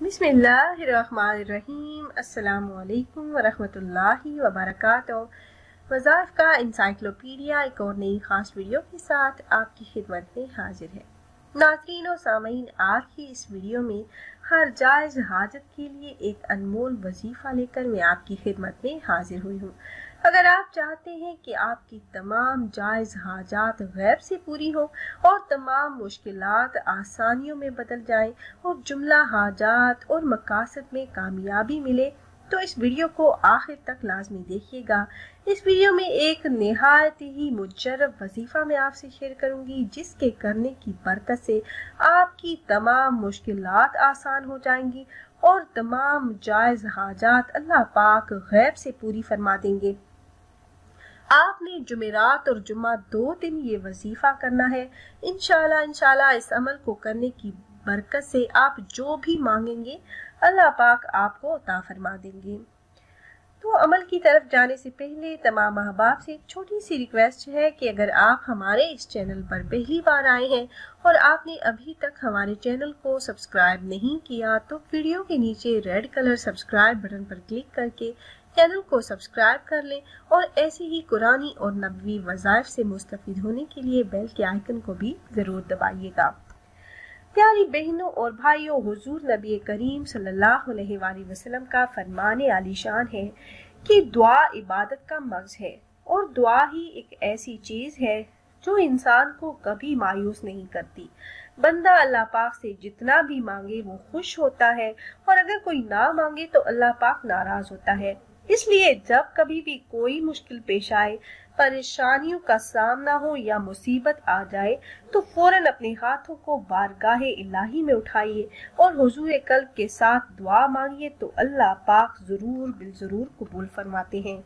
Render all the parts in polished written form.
बिस्मिल्लाहिर्रहमानिर्रहीम। अस्सलामुअलैकुम वरहमतुल्लाहि वबरकातुहू। वज़ाइफ का इंसाइक्लोपीडिया एक और नई खास वीडियो के साथ आपकी खिदमत में हाजिर है। नाज़रीन और सामीन, आज की इस वीडियो में हर जायज़ हाजत के लिए एक अनमोल वजीफ़ा लेकर मैं आपकी खिदमत में हाजिर हुई हूँ। अगर आप चाहते हैं कि आपकी तमाम जायज़ हाजात गैब से पूरी हो और तमाम मुश्किलात आसानियों में बदल जाएं और जुमला हाजात और मकासद में कामयाबी मिले, तो इस वीडियो को आखिर तक लाजमी देखिएगा। इस वीडियो में एक निहायत ही मुजर्रब वजीफा मैं आपसे शेयर करूंगी, जिसके करने की बरकत से आपकी तमाम मुश्किलात आसान हो जाएंगी और तमाम जायज़ हाजात अल्लाह पाक गैब से पूरी फरमा देंगे। आपने जुमेरात और जुम्मा 2 दिन ये वजीफा करना है। इंशाल्लाह इस अमल को करने की बरकत से आप जो भी मांगेंगे अल्लाह पाक आपको अता फरमा देंगे। तो अमल की तरफ जाने से पहले तमाम अहबाब से एक छोटी सी रिक्वेस्ट है कि अगर आप हमारे इस चैनल पर पहली बार आए हैं और आपने अभी तक हमारे चैनल को सब्सक्राइब नहीं किया, तो वीडियो के नीचे रेड कलर सब्सक्राइब बटन पर क्लिक करके चैनल को सब्सक्राइब कर लें और ऐसे ही कुरानी और नबवी वज़ाइफ से मुस्तफीद होने के लिए बेल के आइकन को भी जरूर दबाइएगा। प्यारी बहनों और भाइयों, हुजूर नबी करीम सल्लल्लाहु अलैहि वसल्लम का फरमाने आलीशान है कि दुआ इबादत का मर्ज है और दुआ ही एक ऐसी चीज है जो इंसान को कभी मायूस नहीं करती। बंदा अल्लाह पाक से जितना भी मांगे वो खुश होता है और अगर कोई ना मांगे तो अल्लाह पाक नाराज होता है। इसलिए जब कभी भी कोई मुश्किल पेश आए, परेशानियों का सामना हो या मुसीबत आ जाए, तो फौरन अपने हाथों को बारगाहे इलाही में उठाइए और हुजूर कल्ब के साथ दुआ मांगिए, तो अल्लाह पाक जरूर बिलजरूर कबूल फरमाते हैं।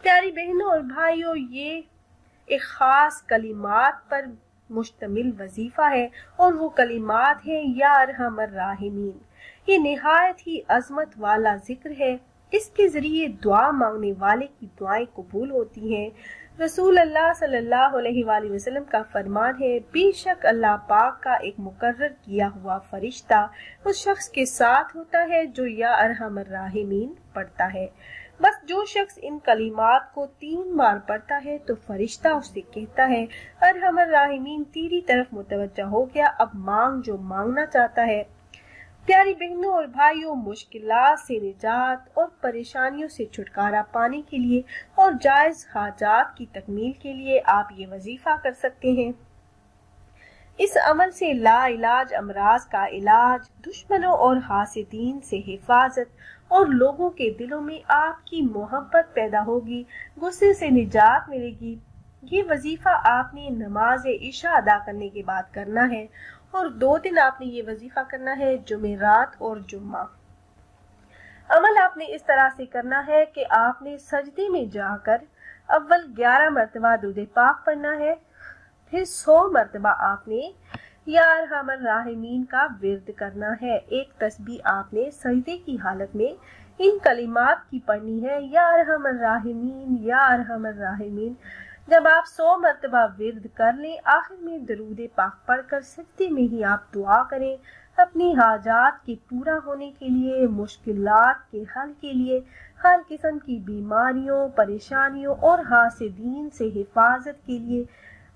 प्यारी बहनों और भाइयों, ये एक खास कलिमात पर मुश्तमिल वजीफा है और वो कलिमात है या अरहमर राहिमीन। ये निहायत ही अजमत वाला जिक्र है। इसके जरिए दुआ मांगने वाले की दुआएं कबूल होती हैं। रसूल अल्लाह सल्लल्लाहु अलैहि वसल्लम का फरमान है, बेशक अल्लाह पाक का एक मुकर्रर किया हुआ फरिश्ता उस शख्स के साथ होता है जो या अरहमर राहिमीन पढ़ता है। बस जो शख्स इन कलिमात को 3 बार पढ़ता है तो फरिश्ता उससे कहता है, अरहमर राहिमीन तेरी तरफ मुतवज्जा हो गया, अब मांग जो मांगना चाहता है। प्यारी बहनों और भाइयों, मुश्किलात से निजात और परेशानियों से छुटकारा पाने के लिए और जायज हाजात की तकमील के लिए आप ये वजीफा कर सकते हैं। इस अमल से ला इलाज अमराज का इलाज, दुश्मनों और हासिदीन से हिफाजत और लोगों के दिलों में आपकी मोहब्बत पैदा होगी, गुस्से से निजात मिलेगी। ये वजीफा आपने नमाज इशा अदा करने के बाद करना है और 2 दिन आपने ये वजीफा करना है, जुमेरात और जुम्मा। अमल आपने इस तरह से करना है कि आपने सजदे में जाकर अव्वल 11 मरतबा दुरूद पाक पढ़ना है, फिर 100 मरतबा आपने या अरहमर राहिमीन का विर्द करना है। एक तस्बीह आपने सजदे की हालत में इन कलिमात की पढ़नी है, या अरहमर राहिमीन या अरहमर राहिमीन। जब आप 100 मरतबा विर्द कर लें, आखिर में दरूद पाक पढ़कर सजदे में ही आप दुआ करें अपनी हाजात के पूरा होने के लिए, मुश्किलात के हल के लिए, हर किस्म की बीमारियों, परेशानियों और हासिदीन से हिफाजत के लिए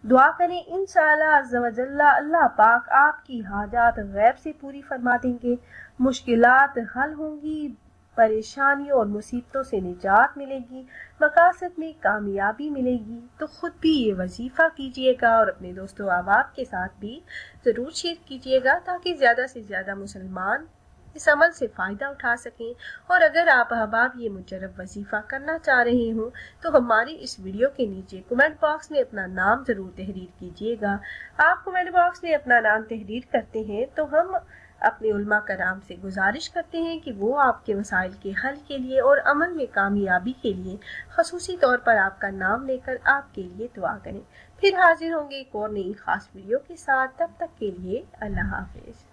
दुआ करें। इंशाअल्लाह अज़्ज़ा व जल्ला अल्लाह पाक आपकी हाजात गैब से पूरी फरमा देंगे, मुश्किलात हल होंगी, परेशानियों और मुसीबतों से निजात मिलेगी, मकासद में कामयाबी मिलेगी। तो खुद भी ये वजीफा कीजिएगा और अपने दोस्तों अहबाब के साथ भी ज़रूर शेयर कीजिएगा, ताकि ज़्यादा से ज़्यादा मुसलमान इस अमल से फ़ायदा उठा सकें। और अगर आप अहबाब ये मुजर्रब वजीफा करना चाह रहे हों तो हमारी इस वीडियो के नीचे कमेंट बॉक्स में अपना नाम ज़रूर तहरीर कीजिएगा। आप कमेंट बॉक्स में अपना नाम तहरीर करते हैं तो हम अपने उलमा कराम से गुजारिश करते हैं कि वो आपके मसाइल के हल के लिए और अमल में कामयाबी के लिए खसूसी तौर पर आपका नाम लेकर आपके लिए दुआ करें। फिर हाजिर होंगे एक और नई खास वीडियो के साथ। तब तक के लिए अल्लाह हाफिज।